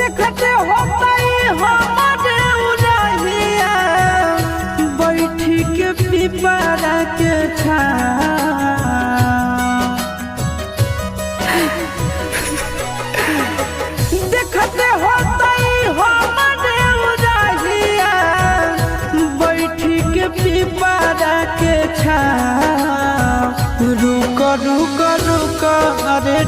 देखते होतई हमारे उड़हिया बैठी के पिपरा के छाँव। देखते होतई हमारे उड़हिया बैठी के पिपरा के छाँव। रुक रुक रुक अरे